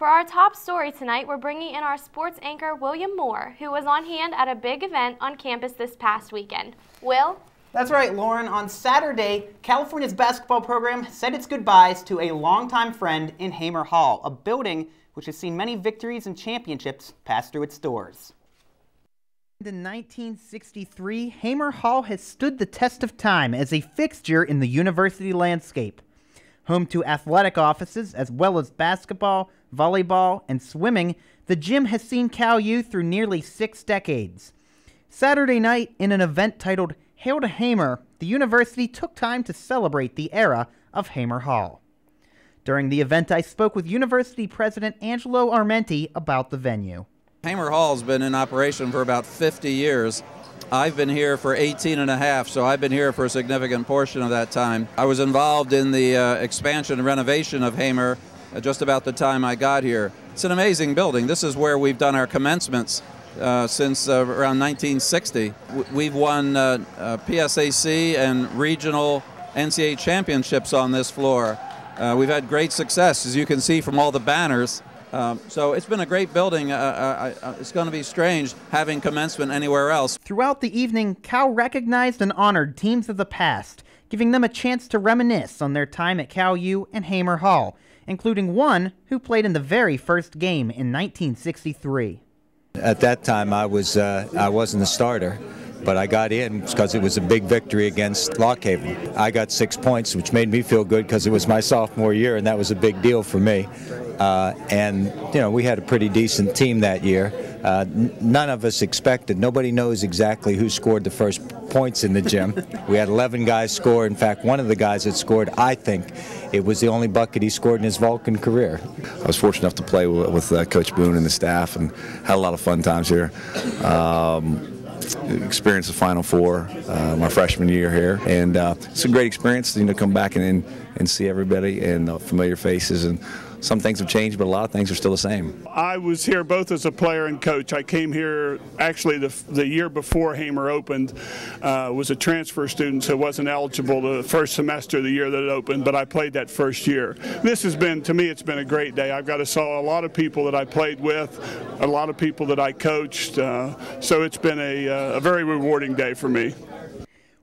For our top story tonight, we're bringing in our sports anchor, William Moore, who was on hand at a big event on campus this past weekend. Will? That's right, Lauren. On Saturday, California's basketball program said its goodbyes to a longtime friend in Hamer Hall, a building which has seen many victories and championships pass through its doors. In 1963, Hamer Hall has stood the test of time as a fixture in the university landscape. Home to athletic offices as well as basketball, volleyball, and swimming, the gym has seen Cal U through nearly 6 decades. Saturday night, in an event titled Hail to Hamer, the university took time to celebrate the era of Hamer Hall. During the event, I spoke with University President Angelo Armenti about the venue. Hamer Hall has been in operation for about 50 years. I've been here for 18 and a half, so I've been here for a significant portion of that time. I was involved in the expansion and renovation of Hamer just about the time I got here. It's an amazing building. This is where we've done our commencements since around 1960. We've won PSAC and regional NCAA championships on this floor. We've had great success, as you can see from all the banners. So it's been a great building. It's going to be strange having commencement anywhere else. Throughout the evening, Cal recognized and honored teams of the past, giving them a chance to reminisce on their time at Cal U and Hamer Hall, including one who played in the very first game in 1963. At that time, I wasn't a starter, but I got in because it was a big victory against Lockhaven. I got 6 points, which made me feel good because it was my sophomore year, and that was a big deal for me. And you know, we had a pretty decent team that year. None of us expected. Nobody knows exactly who scored the first points in the gym. We had 11 guys score. In fact, one of the guys that scored, I think, it was the only bucket he scored in his Vulcan career. I was fortunate enough to play with Coach Boone and the staff, and had a lot of fun times here. Experienced the Final Four my freshman year here, and it's a great experience, you know, come back and see everybody and familiar faces. And some things have changed, but a lot of things are still the same. I was here both as a player and coach. I came here actually the year before Hamer opened. Was a transfer student, so wasn't eligible the first semester of the year that it opened, but I played that first year. This has been, to me, it's been a great day. I've got to saw a lot of people that I played with, a lot of people that I coached, so it's been a very rewarding day for me.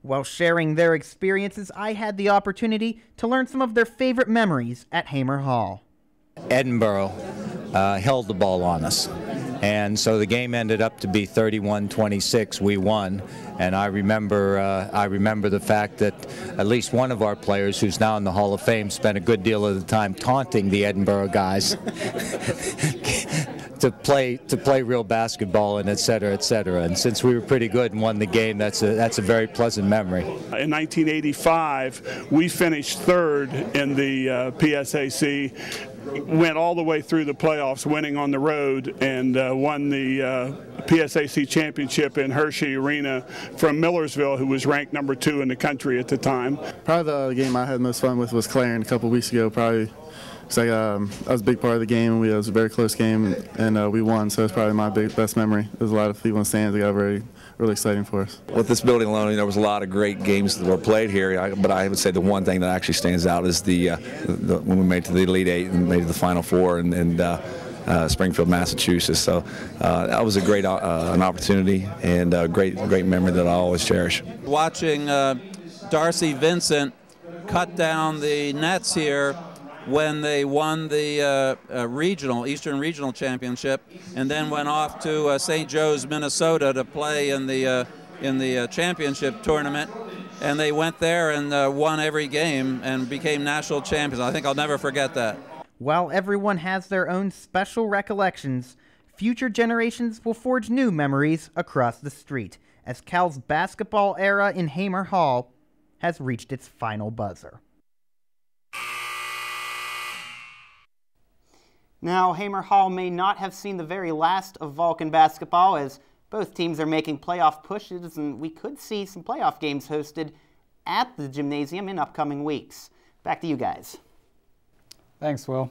While sharing their experiences, I had the opportunity to learn some of their favorite memories at Hamer Hall. Edinburgh held the ball on us, and so the game ended up to be 31-26. We won, and I remember the fact that at least one of our players, who's now in the Hall of Fame, spent a good deal of the time taunting the Edinburgh guys to play real basketball and et cetera, et cetera. And since we were pretty good and won the game, that's a very pleasant memory. In 1985, we finished third in the PSAC. Went all the way through the playoffs, winning on the road, and won the PSAC championship in Hershey Arena from Millersville, who was ranked number 2 in the country at the time. Probably the game I had most fun with was Clarion a couple weeks ago. Probably it's like I was a big part of the game. It was a very close game, and we won. So it's probably my best memory. There's a lot of people in the stands that got really exciting for us. With this building alone, there was a lot of great games that were played here, but I would say the one thing that actually stands out is when we made it to the Elite Eight and made it to the Final Four and Springfield, Massachusetts. So that was a great an opportunity and a great memory that I always cherish. Watching Darcy Vincent cut down the nets here when they won the Eastern Regional Championship, and then went off to St. Joe's, Minnesota, to play in the championship tournament. And they went there and won every game and became national champions. I think I'll never forget that. While everyone has their own special recollections, future generations will forge new memories across the street as Cal's basketball era in Hamer Hall has reached its final buzzer. Now, Hamer Hall may not have seen the very last of Vulcan basketball, as both teams are making playoff pushes, and we could see some playoff games hosted at the gymnasium in upcoming weeks. Back to you guys. Thanks, Will.